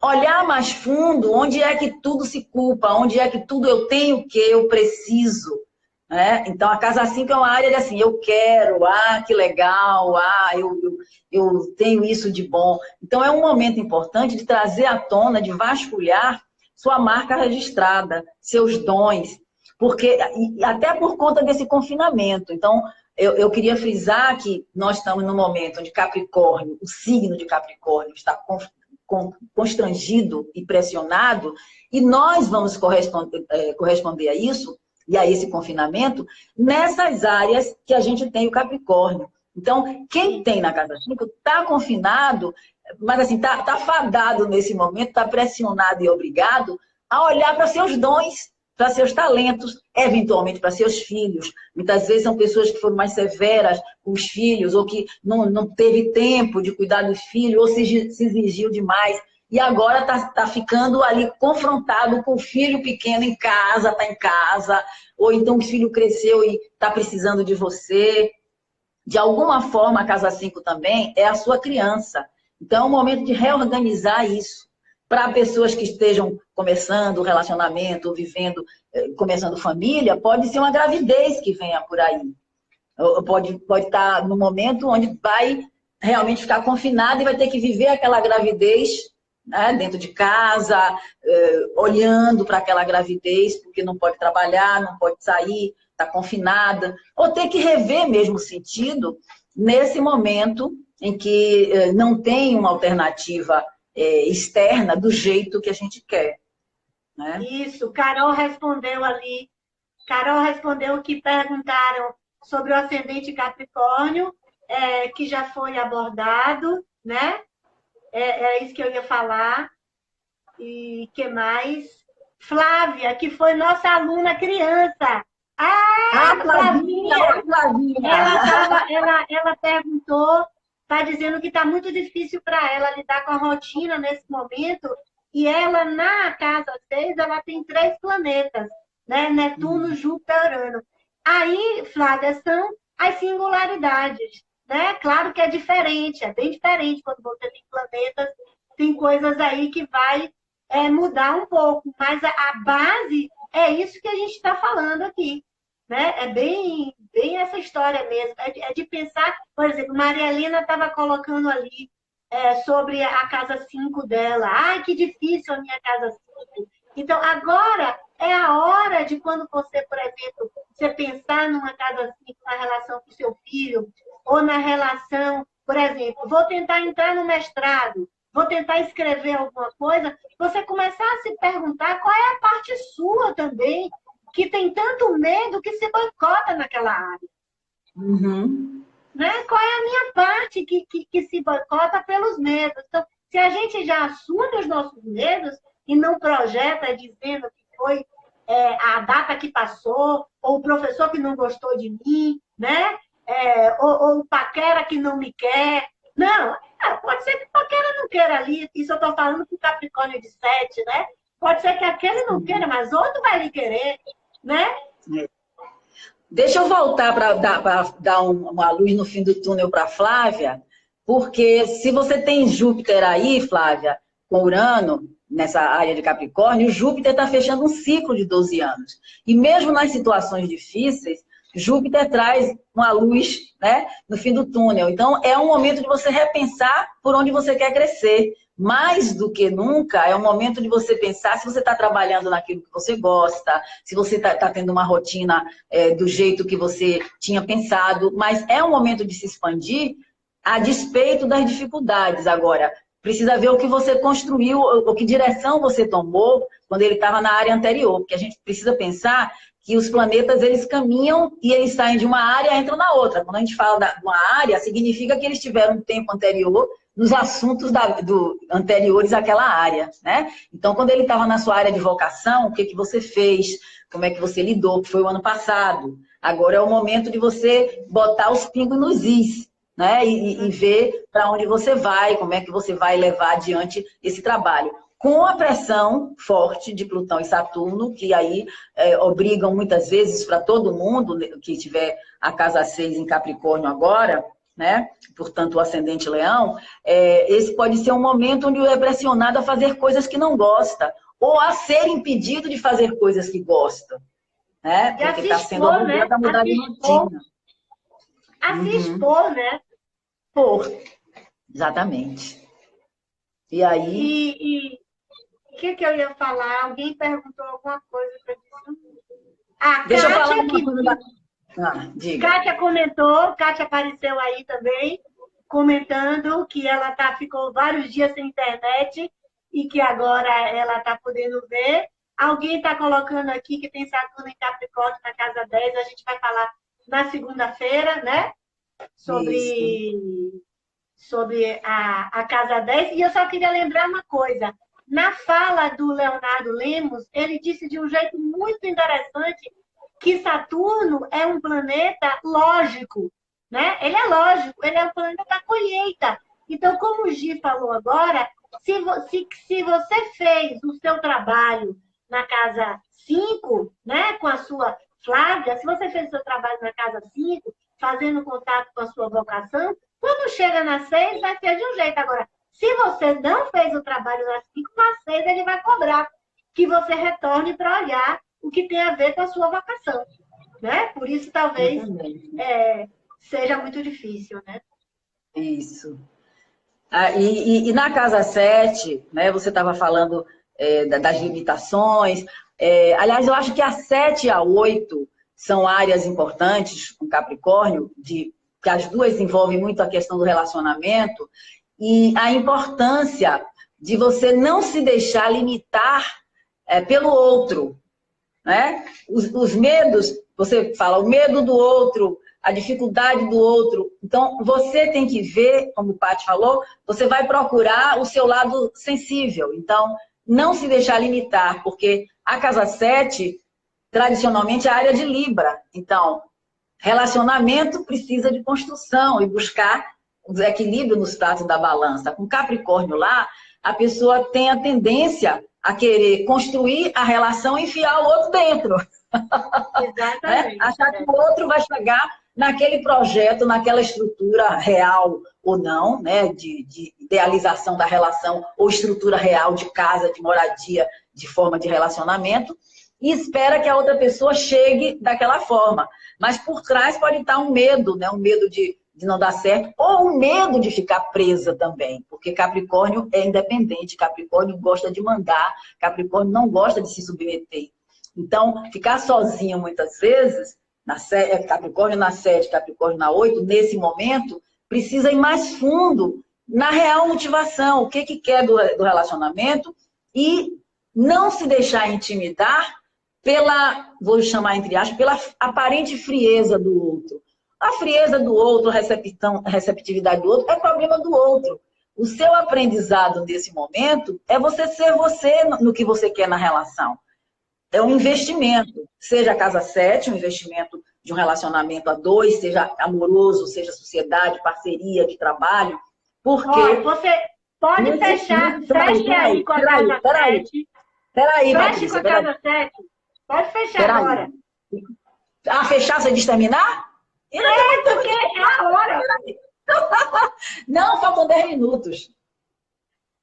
olhar mais fundo onde é que tudo se culpa, onde é que tudo eu tenho que eu preciso. Né? Então, a casa 5 é uma área de assim, eu quero, que legal, eu tenho isso de bom. Então, é um momento importante de trazer à tona, de vasculhar sua marca registrada, seus dons, porque até por conta desse confinamento. Então, eu queria frisar que nós estamos num momento onde Capricórnio, o signo de Capricórnio está constrangido e pressionado, e nós vamos corresponder a isso, e a esse confinamento, nessas áreas que a gente tem o Capricórnio. Então, quem tem na casa 5 está confinado, mas assim, está fadado nesse momento, está pressionado e obrigado a olhar para seus dons, para seus talentos, eventualmente para seus filhos. Muitas vezes são pessoas que foram mais severas com os filhos, ou que não teve tempo de cuidar dos filhos, ou se exigiu demais. E agora está ficando ali confrontado com o filho pequeno em casa, está em casa, ou então o filho cresceu e está precisando de você. De alguma forma, a casa 5 também é a sua criança. Então, é um momento de reorganizar isso. Para pessoas que estejam começando o relacionamento, ou começando família, pode ser uma gravidez que venha por aí. Pode estar no momento onde vai realmente ficar confinado e vai ter que viver aquela gravidez, né, dentro de casa, olhando para aquela gravidez, porque não pode trabalhar, não pode sair, está confinada, ou ter que rever mesmo o sentido nesse momento em que não tem uma alternativa externa do jeito que a gente quer. Né? Isso, Carol respondeu ali. Carol respondeu que perguntaram sobre o ascendente Capricórnio, que já foi abordado, né? É isso que eu ia falar. E que mais? Flávia, que foi nossa aluna criança. Flavinha! Ela perguntou, está dizendo que está muito difícil para ela lidar com a rotina nesse momento, e ela, na casa 6, ela tem 3 planetas, né? Netuno, Júpiter, Urano. Aí, Flávia, são as singularidades, né? Claro que é diferente, é bem diferente quando você tem planetas, tem coisas aí que vai mudar um pouco, mas a base é isso que a gente está falando aqui, né? É bem essa história mesmo. É de pensar, por exemplo, Maria Helena estava colocando ali sobre a casa 5 dela. Ai, que difícil a minha casa 5. Então, agora é a hora de quando você, por exemplo, você pensar numa casa 5 na relação com o seu filho, ou na relação, por exemplo, vou tentar entrar no mestrado, vou tentar escrever alguma coisa, você começar a se perguntar qual é a parte sua também, que tem tanto medo que se boicota naquela área. Uhum. Né? Qual é a minha parte que se boicota pelos medos? Então, se a gente já assume os nossos medos e não projeta dizendo que foi a data que passou, ou o professor que não gostou de mim, né? Ou o paquera que não me quer. Não, pode ser que o paquera não queira ali, isso eu estou falando com o Capricórnio de 7, né? Pode ser que aquele não queira, mas outro vai lhe querer, né? Deixa eu voltar para dar uma luz no fim do túnel para Flávia, porque se você tem Júpiter aí, Flávia, com Urano, nessa área de Capricórnio, Júpiter está fechando um ciclo de 12 anos. E mesmo nas situações difíceis, Júpiter traz uma luz, né, no fim do túnel. Então, é um momento de você repensar por onde você quer crescer. Mais do que nunca, é um momento de você pensar se você está trabalhando naquilo que você gosta, se você está tendo uma rotina do jeito que você tinha pensado, mas é um momento de se expandir a despeito das dificuldades. Agora, precisa ver o que você construiu, ou que direção você tomou quando ele estava na área anterior, porque a gente precisa pensar que os planetas, eles caminham e eles saem de uma área e entram na outra. Quando a gente fala de uma área, significa que eles tiveram um tempo anterior nos assuntos anteriores àquela área, né? Então, quando ele estava na sua área de vocação, o que você fez? Como é que você lidou? Que foi o ano passado. Agora é o momento de você botar os pingos nos is, né? E ver para onde você vai, como é que você vai levar adiante esse trabalho. Com a pressão forte de Plutão e Saturno, que aí obrigam muitas vezes para todo mundo que tiver a casa 6 em Capricórnio agora, né? Portanto, o ascendente Leão, esse pode ser um momento onde é pressionado a fazer coisas que não gosta, ou a ser impedido de fazer coisas que gosta, né? Porque está sendo obrigado a mudar de rotina. A se expor, né? Exatamente. E aí... O que eu ia falar? Alguém perguntou alguma coisa para isso? Deixa eu falar uma coisa diga. Kátia comentou, Kátia apareceu aí também, comentando que ela ficou vários dias sem internet e que agora ela está podendo ver. Alguém está colocando aqui que tem Saturno em Capricórnio na casa 10, a gente vai falar na segunda-feira, né? Sobre a casa 10. E eu só queria lembrar uma coisa. Na fala do Leonardo Lemos, ele disse de um jeito muito interessante que Saturno é um planeta lógico, né? Ele é lógico, ele é um planeta da colheita. Então, como o Gi falou agora, se você fez o seu trabalho na casa 5, né, com a sua Flávia, se você fez o seu trabalho na casa 5, fazendo contato com a sua vocação, quando chega na 6, vai ser de um jeito. Agora, se você não fez o trabalho na 5, na 6 ele vai cobrar que você retorne para olhar o que tem a ver com a sua vocação, né? Por isso, talvez, seja muito difícil, né? Isso. E na casa 7, né, você estava falando das limitações. Aliás, eu acho que a 7 e a 8 são áreas importantes com Capricórnio, que as duas envolvem muito a questão do relacionamento, e a importância de você não se deixar limitar pelo outro, né? Os medos, você fala, o medo do outro, a dificuldade do outro. Então, você tem que ver, como o Paty falou, você vai procurar o seu lado sensível. Então, não se deixar limitar, porque a casa 7, tradicionalmente, é a área de Libra. Então, relacionamento precisa de construção e buscar o equilíbrio nos pratos da balança. Com Capricórnio lá, a pessoa tem a tendência a querer construir a relação e enfiar o outro dentro. Exatamente. Achar que o outro vai chegar naquele projeto, naquela estrutura real ou não, né, de idealização da relação, ou estrutura real de casa, de moradia, de forma de relacionamento, e espera que a outra pessoa chegue daquela forma. Mas por trás pode estar um medo, né? Um medo de não dar certo, ou um medo de ficar presa também, porque Capricórnio é independente, Capricórnio gosta de mandar, Capricórnio não gosta de se submeter. Então, ficar sozinho muitas vezes, Capricórnio na 7, Capricórnio na 8, nesse momento, precisa ir mais fundo na real motivação, o que quer do relacionamento e não se deixar intimidar pela, vou chamar entre aspas, pela aparente frieza do outro. A frieza do outro, a receptividade do outro é problema do outro. O seu aprendizado nesse momento é você ser você no que você quer na relação. É um investimento, seja a casa 7, um investimento de um relacionamento a 2, seja amoroso, seja sociedade, parceria de trabalho, porque... Olha, você pode fechar, feche aí com a casa 7. Peraí, feche com a casa 7. Pode fechar agora. Ah, fechar você diz terminar? Porque é a hora. Não, faltam 10 minutos.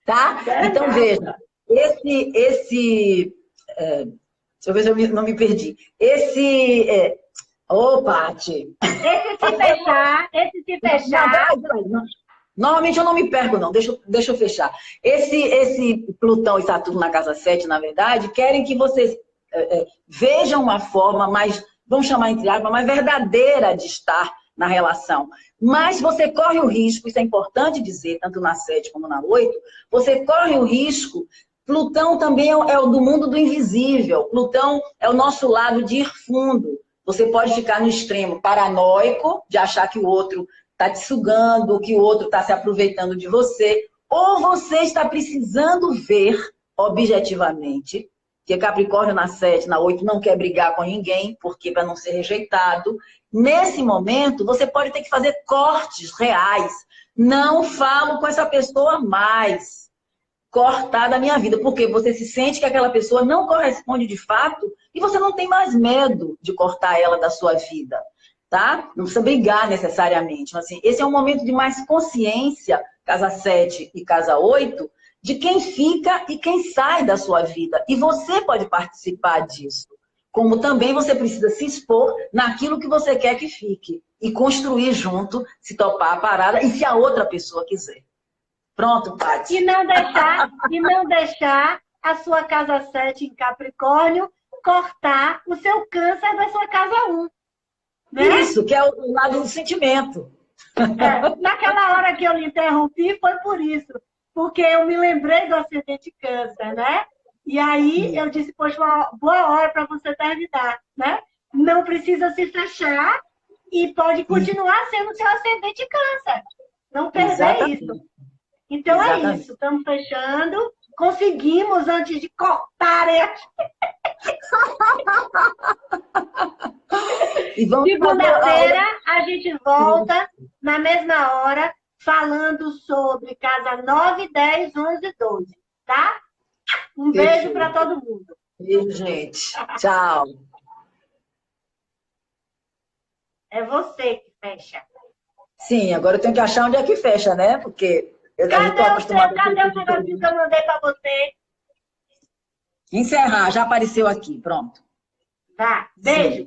Tá? Então, veja, deixa eu ver se eu não me perdi. Ô, Paty. Esse se fechar... Não. Normalmente eu não me perco, não. Deixa eu fechar. Esse Plutão e Saturno na casa 7, na verdade, querem que vocês vejam uma forma mais, vamos chamar entre aspas, mais verdadeira de estar na relação. Mas você corre o risco, isso é importante dizer, tanto na 7 como na 8, você corre o risco. Plutão também é o do mundo do invisível. Plutão é o nosso lado de ir fundo. Você pode ficar no extremo paranoico, de achar que o outro está te sugando, que o outro está se aproveitando de você, ou você está precisando ver objetivamente, que Capricórnio na 7, na 8 não quer brigar com ninguém, porque para não ser rejeitado. Nesse momento, você pode ter que fazer cortes reais. Não falo com essa pessoa mais. Cortar da minha vida, porque você se sente que aquela pessoa não corresponde de fato e você não tem mais medo de cortar ela da sua vida, tá? Não precisa brigar necessariamente. Mas, assim, esse é um momento de mais consciência, casa 7 e casa 8, de quem fica e quem sai da sua vida. E você pode participar disso. Como também você precisa se expor naquilo que você quer que fique e construir junto, se topar a parada e se a outra pessoa quiser. Pronto, Paty. E não deixar a sua casa 7 em Capricórnio cortar o seu câncer da sua casa 1. Né? Isso, que é o lado do sentimento. Naquela hora que eu lhe interrompi, foi por isso. Porque eu me lembrei do acidente câncer, né? E aí eu disse, poxa, boa hora para você terminar, né? Não precisa se fechar e pode continuar sendo seu ascendente câncer. Não perder Exatamente. isso. Então é isso, estamos fechando. Conseguimos antes de cortarem aqui. Segunda-feira a gente volta na mesma hora, falando sobre casa 9, 10, 11 e 12, tá? Um beijo para todo mundo. Beijo, gente. Tchau. É você que fecha. Sim, agora eu tenho que achar onde é que fecha, né? Porque eu Cadê estou acostumada... Cadê o negocinho que eu mandei para você? Encerrar, já apareceu aqui, pronto. Tá, beijo. Sim.